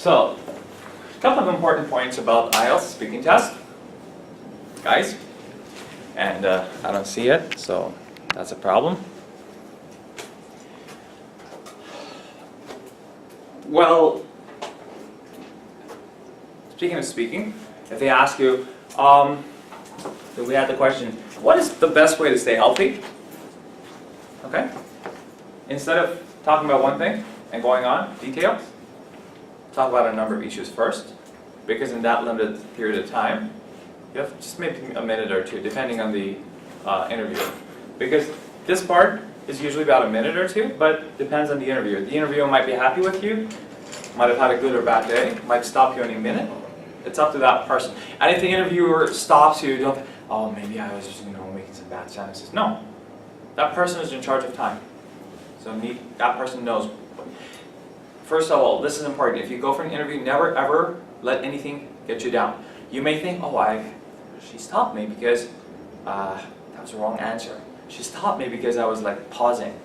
So, a couple of important points about IELTS speaking test, guys. And I don't see it, so that's a problem. Well, speaking of speaking, if they ask you, we had the question, what is the best way to stay healthy? Okay? Instead of talking about one thing and going on details, talk about a number of issues first, because in that limited period of time, you have just maybe a minute or two, depending on the interview. Because this part is usually about a minute or two, but depends on the interviewer. The interviewer might be happy with you, might have had a good or bad day, might stop you any minute. It's up to that person. And if the interviewer stops you, don't think, oh, maybe I was just, making some bad sentences. No. That person is in charge of time. So that person knows. First of all, this is important. If you go for an interview, never ever let anything get you down. You may think, oh, she stopped me because that was the wrong answer. She stopped me because I was pausing.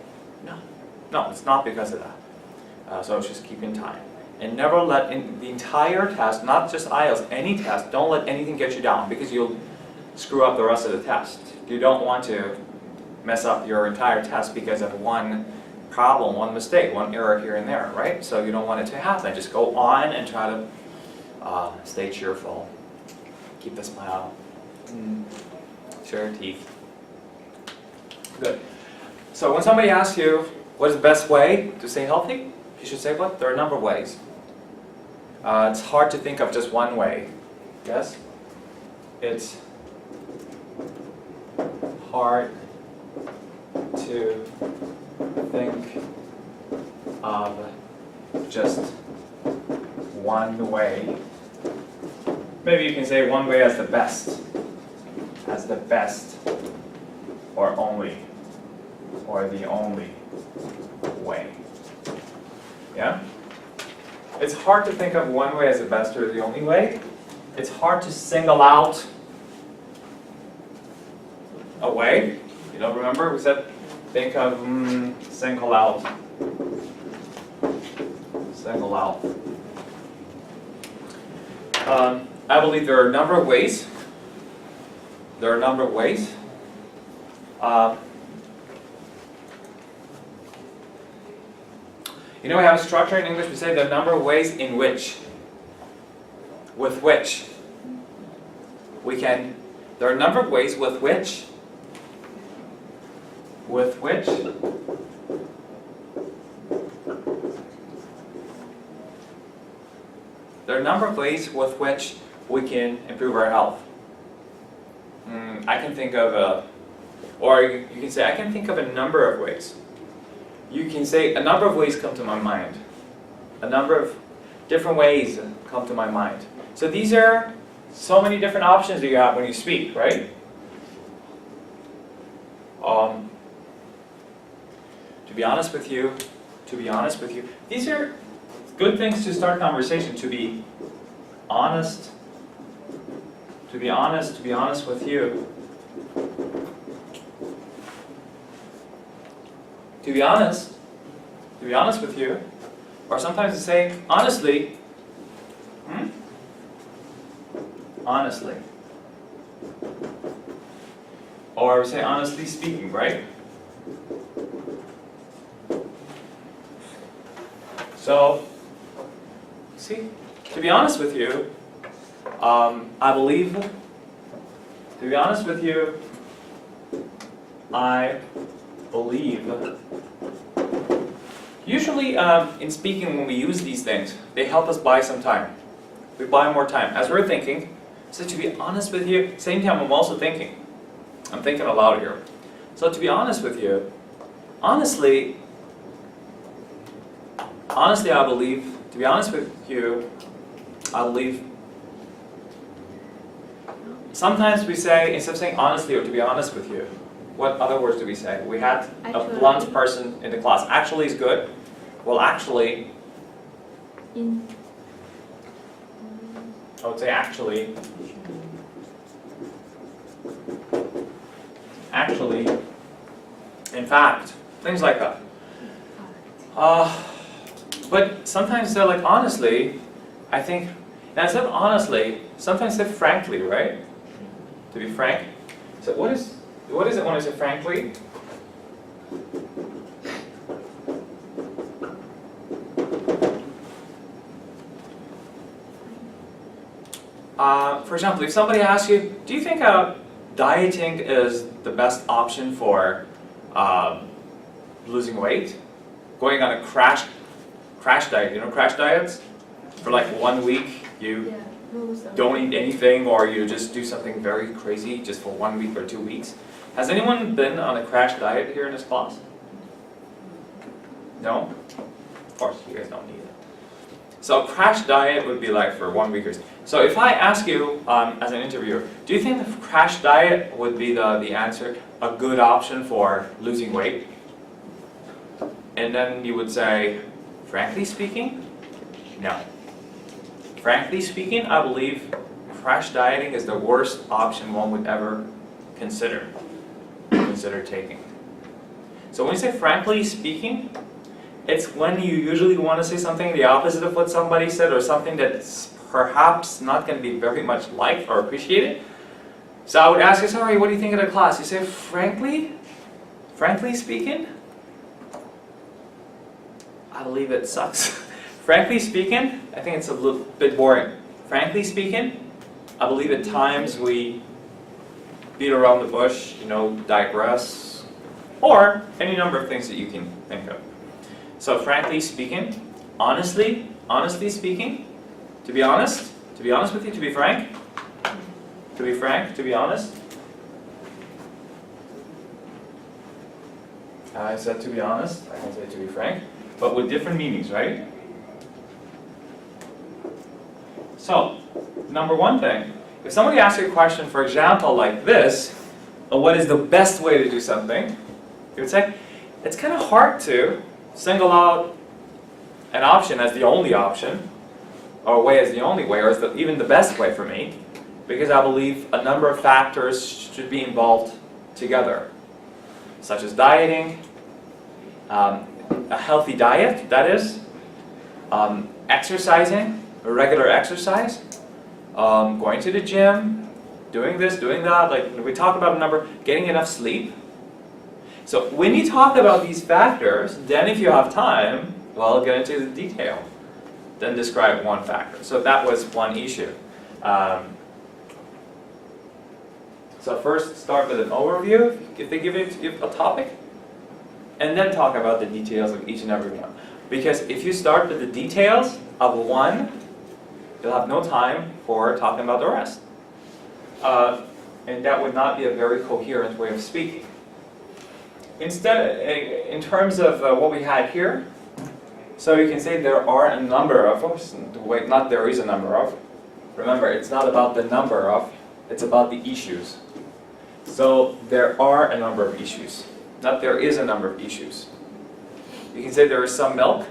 No, it's not because of that. So just keep in time. And never let in the entire test, not just IELTS, any test, don't let anything get you down because you'll screw up the rest of the test. You don't want to mess up your entire test because of one problem, one mistake, one error here and there, right? So you don't want it to happen. Just go on and try to stay cheerful. Keep the smile. Show your teeth. Good. So when somebody asks you what is the best way to stay healthy, you should say what? There are a number of ways. It's hard to think of just one way. Yes? It's hard to think of just one way. Maybe you can say one way as the best. As the best. Or only. Or the only way. Yeah? It's hard to think of one way as the best or the only way. It's hard to single out a way. You don't remember? We said think of single out. Single out. I believe there are a number of ways. There are a number of ways. We have a structure in English. We say there are a number of ways in which, with which, we can, there are a number of ways with which, there are a number of ways with which we can improve our health. I can think of or you can say, I can think of a number of ways. You can say, a number of ways come to my mind. A number of different ways come to my mind. So these are so many different options that you have when you speak, right? To be honest with you, these are good things to start conversation. To be honest with you. To be honest with you, or sometimes to say, honestly, honestly. Or say, honestly speaking, right? So, see, to be honest with you, I believe, to be honest with you, I believe. Usually in speaking when we use these things, they help us buy some time. We buy more time. As we're thinking, so to be honest with you, same time I'm also thinking. I'm thinking aloud here. So to be honest with you, honestly I believe, to be honest with you, I believe, sometimes we say, instead of saying honestly or to be honest with you, what other words do we say? We had a blunt person in the class. Actually is good. Well, actually, I would say actually, in fact, things like that. But sometimes they're like honestly, I think, now instead of honestly, sometimes say frankly, right? To be frank. So what is it when I say frankly? For example, if somebody asks you, do you think dieting is the best option for losing weight? Going on a crash diet, you know crash diets? For like 1 week, you don't eat anything, or you just do something very crazy just for 1 week or 2 weeks. Has anyone been on a crash diet here in this class? No? Of course, you guys don't need it. So a crash diet would be like for 1 week or so. So if I ask you as an interviewer, do you think the crash diet would be the answer, a good option for losing weight? And then you would say, frankly speaking, no. Frankly speaking, I believe crash dieting is the worst option one would ever consider taking. So when you say frankly speaking, it's when you usually want to say something the opposite of what somebody said, or something that's perhaps not going to be very much liked or appreciated. So I would ask you, sorry, what do you think of the class? You say, frankly speaking, I believe it sucks. Frankly speaking, I think it's a little bit boring. Frankly speaking, I believe at times we beat around the bush, digress, or any number of things that you can think of. So frankly speaking, honestly speaking, to be honest with you, to be frank, to be honest. I said to be honest, I can say to be frank, but with different meanings, right? So, number one thing, if somebody asks you a question, for example, like this, what is the best way to do something, you would say, it's kind of hard to single out an option as the only option, or a way as the only way, or as even the best way for me, because I believe a number of factors should be involved together, such as dieting, a healthy diet, that is, exercising, a regular exercise, going to the gym, doing this, doing that, like we talk about a number, getting enough sleep. So when you talk about these factors, then if you have time, well, get into the detail. Then describe one factor. So that was one issue. So first start with an overview, if they give you a topic, and then talk about the details of each and every one. Because if you start with the details of one, you'll have no time for talking about the rest. And that would not be a very coherent way of speaking. Instead, in terms of what we had here, so you can say there are a number of, wait, not there is a number of. Remember, it's not about the number of, it's about the issues. So there are a number of issues, not there is a number of issues. You can say there is some milk,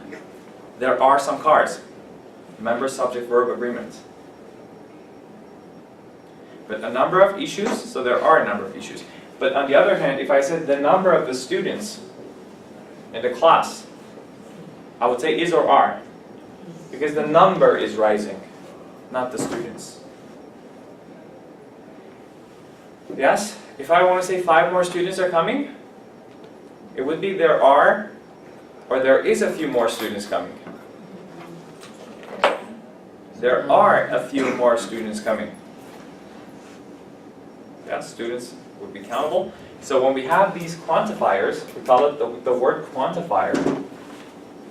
there are some cars. Remember subject-verb agreement. But a number of issues, so there are a number of issues. But on the other hand, if I said the number of the students in the class, I would say is or are, because the number is rising, not the students. Yes? If I want to say 5 more students are coming, it would be there are, or there is a few more students coming. There are a few more students coming. Yes, students would be countable. So when we have these quantifiers, we call it the word quantifier.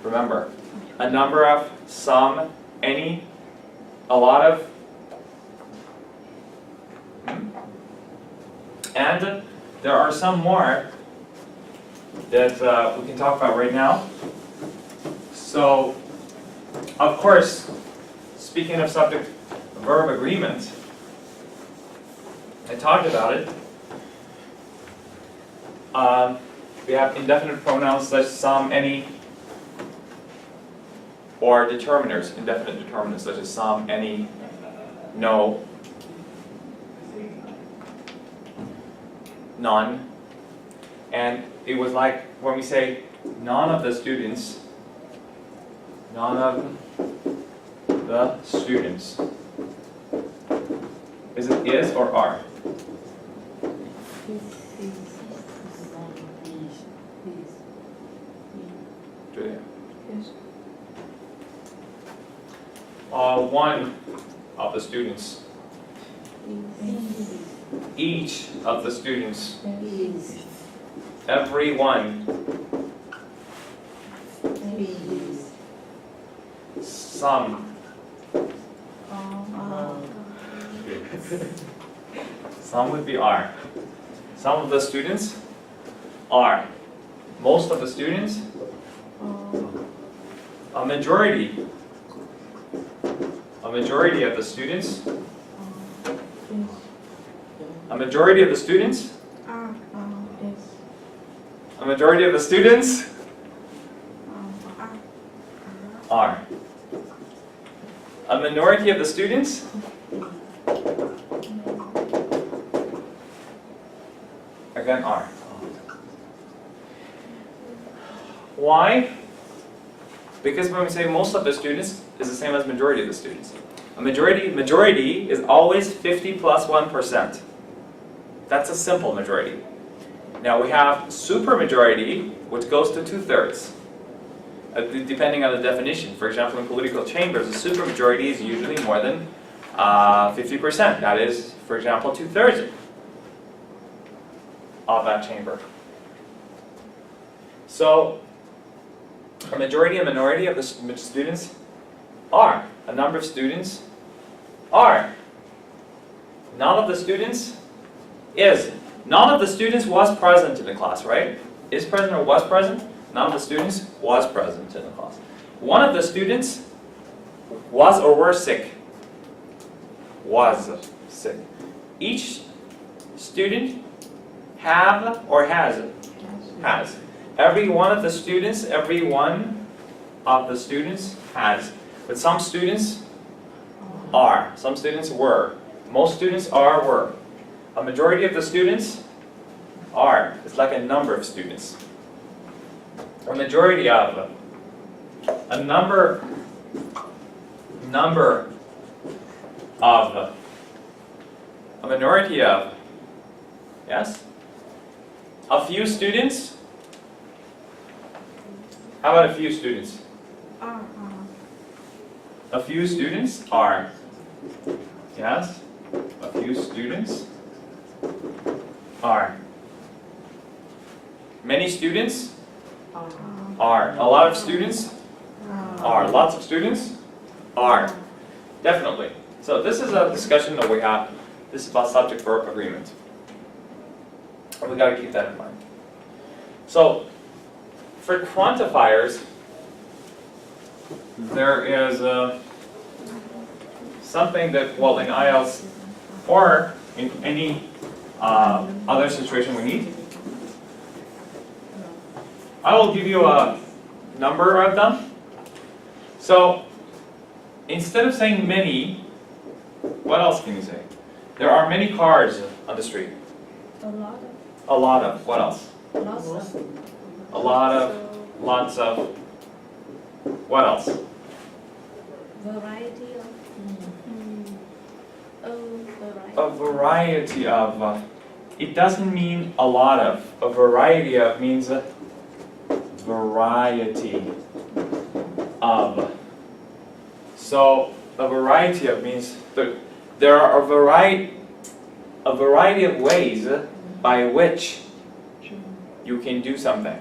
Remember, a number of, some, any, a lot of, and there are some more that we can talk about right now. So, of course, speaking of subject-verb agreement, I talked about it. We have indefinite pronouns such as some, any, or determiners, indefinite determinants such as some, any, no, none. And it was like when we say none of the students, none of the students. Is it is or are? Julia. Yes. One of the students. Each of the students. Every one. Some. Some would be are. Some of the students are. Most of the students. A majority. A majority of the students. A majority of the students. A majority of the students are. A minority of the students again are. Why? Because when we say most of the students is the same as majority of the students. A majority is always 50 plus 1%. That's a simple majority. Now we have supermajority, which goes to 2/3. Depending on the definition. For example, in political chambers, a supermajority is usually more than 50%. That is, for example, 2/3 of that chamber. So, a majority and minority of the students are. A number of students are. None of the students is. None of the students was present in the class, right? Is present or was present? None of the students was present in the class. One of the students was or were sick. Was sick. Each student have or has. Has. Every one of the students has. But some students are. Some students were. Most students are, were. A majority of the students are. It's like a number of students. A majority of. A number of. A minority of. Yes? A few students. How about a few students? A few students are. Yes? A few students are. Many students are. A lot of students are. Lots of students are. Definitely. So this is a discussion that we have. This is about subject-verb agreement. And we got to keep that in mind. So for quantifiers, there is something that, well, in IELTS or in any other situation we need. I will give you a number of them. So instead of saying many, what else can you say? There are many cars on the street. A lot of. A lot of. What else? Lots of. A lot of. Lots of. What else? Variety of. A variety of. It doesn't mean a lot of. A variety of means a variety of. So a variety of means there are a variety of ways by which you can do something.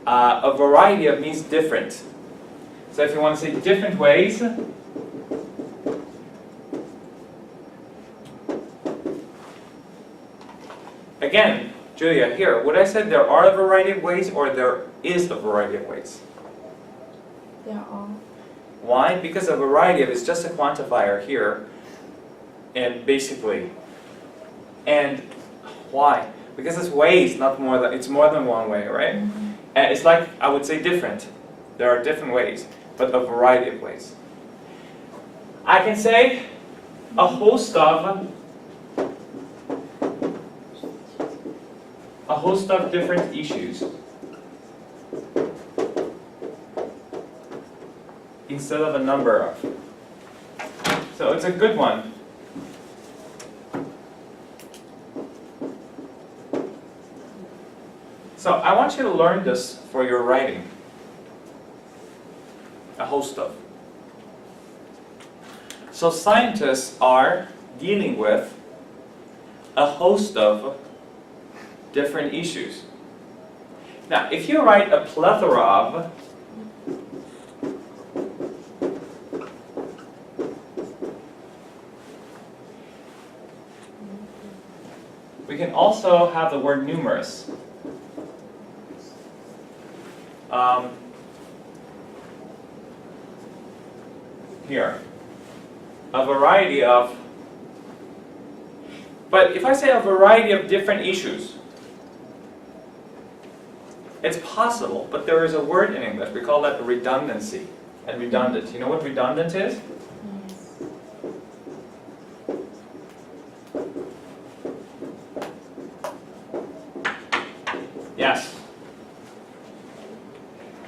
A variety of means different. So if you want to say different ways, again, Julia, here, would I say there are a variety of ways or there is a variety of ways? There are. Why? Because a variety of is just a quantifier here, and basically, and why? Because it's ways, not more than, it's more than one way, right? And it's like, I would say different. There are different ways, but a variety of ways. I can say a host of different issues. instead of a number of. So it's a good one. So I want you to learn this for your writing. A host of. So scientists are dealing with a host of different issues. Now, if you write a plethora of, we can also have the word numerous. Here. A variety of, but if I say a variety of different issues, it's possible, but there is a word in English, we call that redundancy and redundant. You know what redundant is? Yes.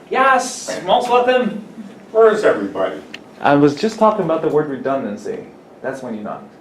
Yes, most welcome. Where is everybody? I was just talking about the word redundancy. That's when you knocked.